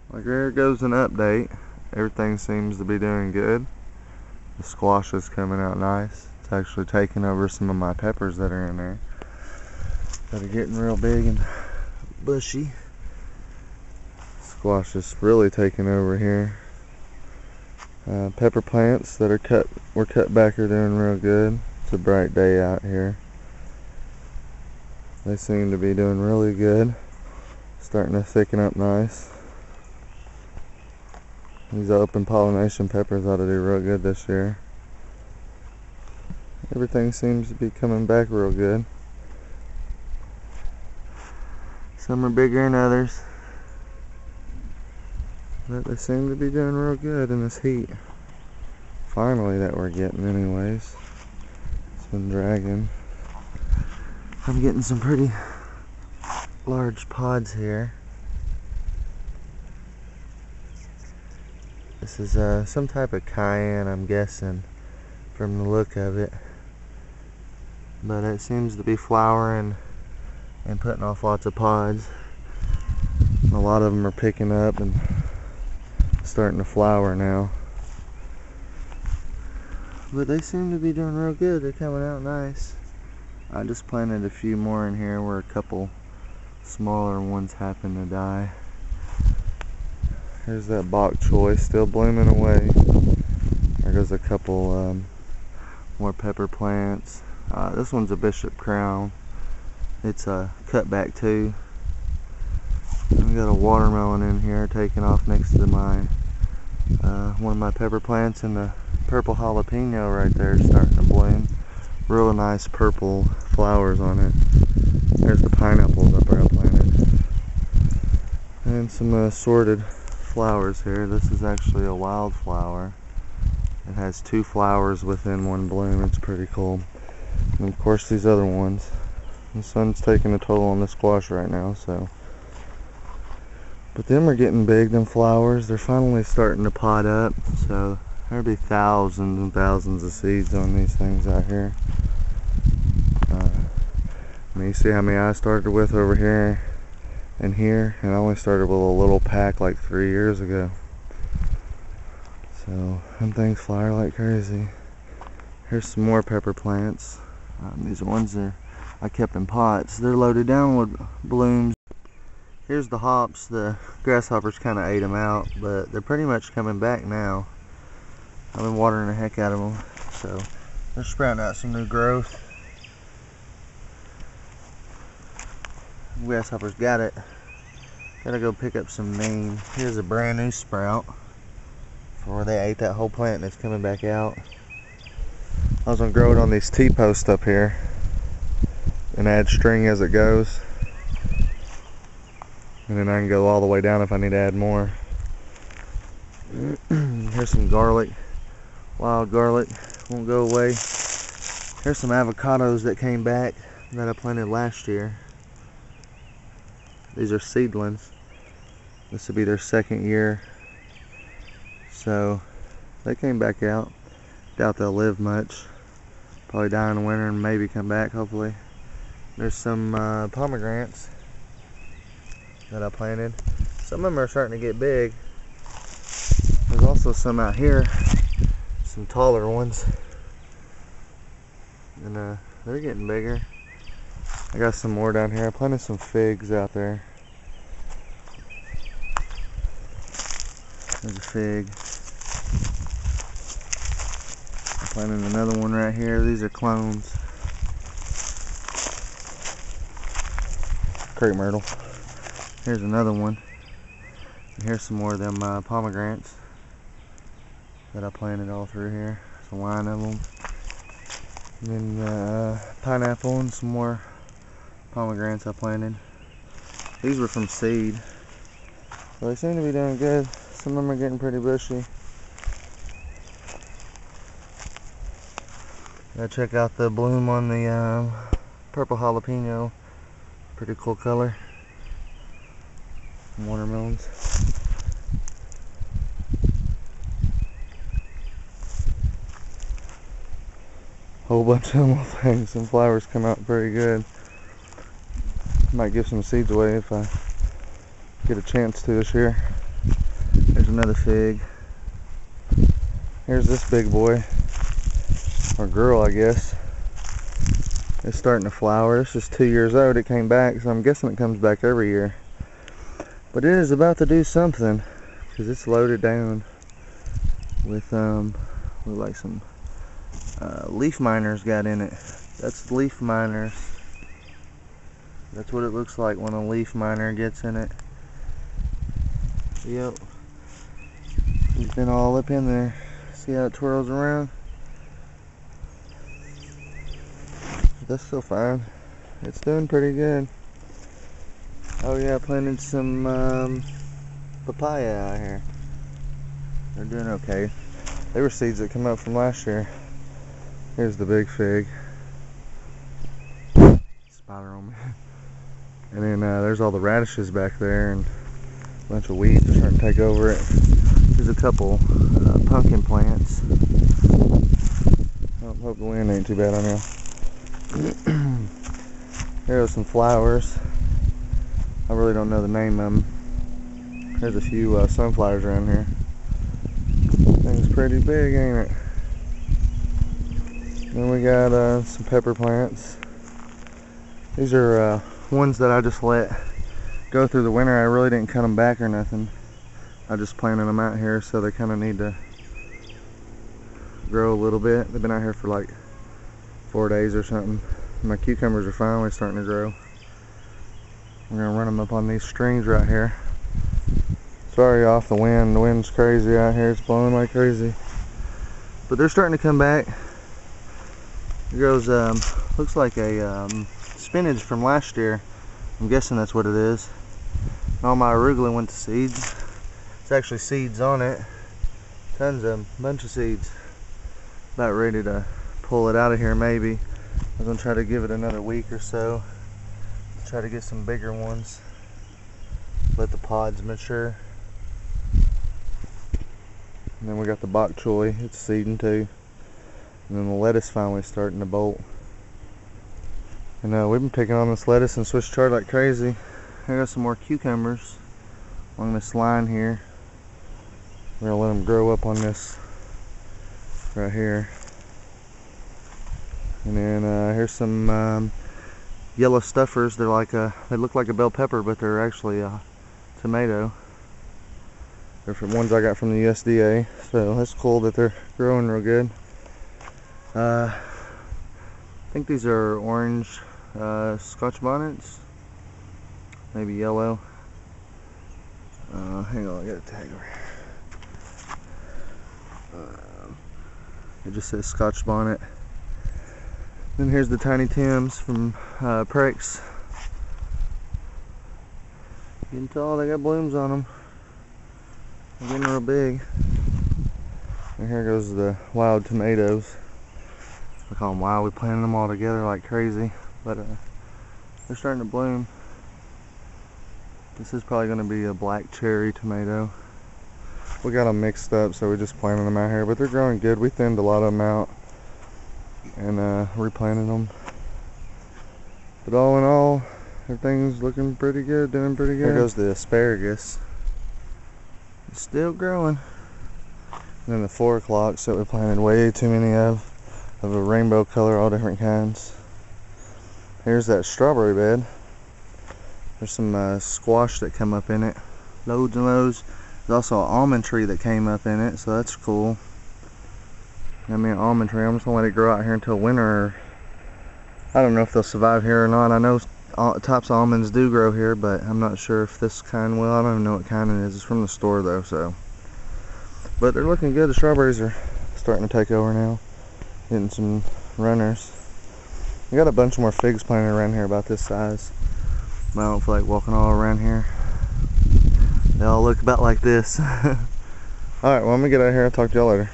Like, there goes an update. Everything seems to be doing good. The squash is coming out nice. It's actually taking over some of my peppers that are in there that are getting real big and bushy. Squash is really taking over here. Pepper plants that were cut back are doing real good. It's a bright day out here. They seem to be doing really good. Starting to thicken up nice. These open pollination peppers ought to do real good this year. Everything seems to be coming back real good. Some are bigger than others, but they seem to be doing real good in this heat. Finally, that we're getting anyways. It's been dragging. I'm getting some pretty large pods here. This is some type of cayenne, I'm guessing, from the look of it. But it seems to be flowering and putting off lots of pods. A lot of them are picking up and starting to flower now. But they seem to be doing real good. They're coming out nice. I just planted a few more in here where a couple smaller ones happen to die. Here's that bok choy still blooming away. There goes a couple more pepper plants. This one's a Bishop Crown. It's a cutback too. We got a watermelon in here taking off next to my one of my pepper plants, and the purple jalapeno right there is starting to bloom. Real nice purple flowers on it. There's the pineapples up there I planted. And some assorted flowers here. This is actually a wildflower. It has 2 flowers within one bloom. It's pretty cool. And of course these other ones. The sun's taking a toll on the squash right now, so. But them are getting big, them flowers. They're finally starting to pod up, so there'll be thousands and thousands of seeds on these things out here. You see how many I started with over here and here, and I only started with a little pack like 3 years ago. So them things flower like crazy. Here's some more pepper plants. These ones I kept in pots. They're loaded down with blooms. Here's the hops. The grasshoppers kind of ate them out, but they're pretty much coming back now. I've been watering the heck out of them, so they're sprouting out some new growth. Grasshoppers got it. Gotta go pick up some neem. Here's a brand new sprout for where they ate that whole plant and it's coming back out. I was gonna grow it on these T-posts up here and add string as it goes, and then I can go all the way down if I need to add more. Here's some garlic. Wild garlic won't go away. Here's some avocados that came back that I planted last year. These are seedlings. This will be their 2nd year. So they came back out. Doubt they'll live much. Probably die in the winter and maybe come back, hopefully. There's some pomegranates that I planted. Some of them are starting to get big. There's also some out here, some taller ones. And they're getting bigger. I got some more down here. I planted some figs out there. There's a fig. I planted another one right here. These are clones. Crepe myrtle. Here's another one. And here's some more of them pomegranates that I planted all through here. There's a line of them. And then pineapple and some more pomegranates I planted. These were from seed. So they seem to be doing good. Some of them are getting pretty bushy. Gotta check out the bloom on the purple jalapeno. Pretty cool color. Watermelons. Whole bunch of little things. Some flowers come out pretty good. Might give some seeds away if I get a chance to this year. Here's another fig. Here's this big boy, or girl I guess. It's starting to flower. It's just 2 years old. It came back, so I'm guessing it comes back every year. But it is about to do something, because it's loaded down with like some leaf miners got in it. That's leaf miners. That's what it looks like when a leaf miner gets in it. Yep. He's been all up in there. See how it twirls around? That's still fine. It's doing pretty good. Oh yeah, I planted some papaya out here. They're doing okay. They were seeds that come up from last year. Here's the big fig. Spider on me. And then there's all the radishes back there, and a bunch of weeds are starting to take over it. There's a couple pumpkin plants. I hope the wind ain't too bad on here. Here are some flowers. I really don't know the name of them. There's a few sunflowers around here. Thing's pretty big, ain't it? Then we got some pepper plants. These are ones that I just let go through the winter. I really didn't cut them back or nothing. I just planted them out here, so they kind of need to grow a little bit. They've been out here for like 4 days or something. My cucumbers are finally starting to grow. I'm gonna run them up on these strings right here. Sorry off the wind. The wind's crazy out here. It's blowing like crazy. But they're starting to come back. Here goes, looks like a spinach from last year. I'm guessing that's what it is. All my arugula went to seeds. It's actually seeds on it. Tons of them, bunch of seeds. About ready to pull it out of here maybe. I'm gonna try to give it another week or so. Try to get some bigger ones. Let the pods mature. And then we got the bok choy. It's seeding too. And then the lettuce finally starting to bolt. And we've been picking on this lettuce and Swiss chard like crazy. I got some more cucumbers along this line here. We're gonna let them grow up on this right here. And then here's some yellow stuffers. They're like they look like a bell pepper, but they're actually a tomato. They're from ones I got from the USDA, so that's cool that they're growing real good. I think these are orange Scotch bonnets, maybe yellow. Hang on, I got a tag over here. It just says Scotch bonnet. Then here's the Tiny Tims from Prex. Getting tall, they got blooms on them. They're getting real big. And here goes the wild tomatoes. We call them wild. We planted them all together like crazy, but they're starting to bloom. This is probably going to be a black cherry tomato. We got them mixed up, so we just planted them out here, but they're growing good. We thinned a lot of them out and replanted them. But all in all, everything's looking pretty good, doing pretty good. Here goes the asparagus. It's still growing. And then the 4 o'clocks that we planted way too many of a rainbow color, all different kinds. Here's that strawberry bed. There's some squash that come up in it. Loads and loads. There's also an almond tree that came up in it, so that's cool. I mean, an almond tree. I'm just gonna let it grow out here until winter. I don't know if they'll survive here or not. I know Tops almonds do grow here, but I'm not sure if this kind will. I don't even know what kind it is. It's from the store though, so. But they're looking good. The strawberries are starting to take over now. Getting some runners. We got a bunch more figs planted around here about this size. But I don't feel like walking all around here. They all look about like this. Alright, well, I'm gonna get out of here. I'll talk to y'all later.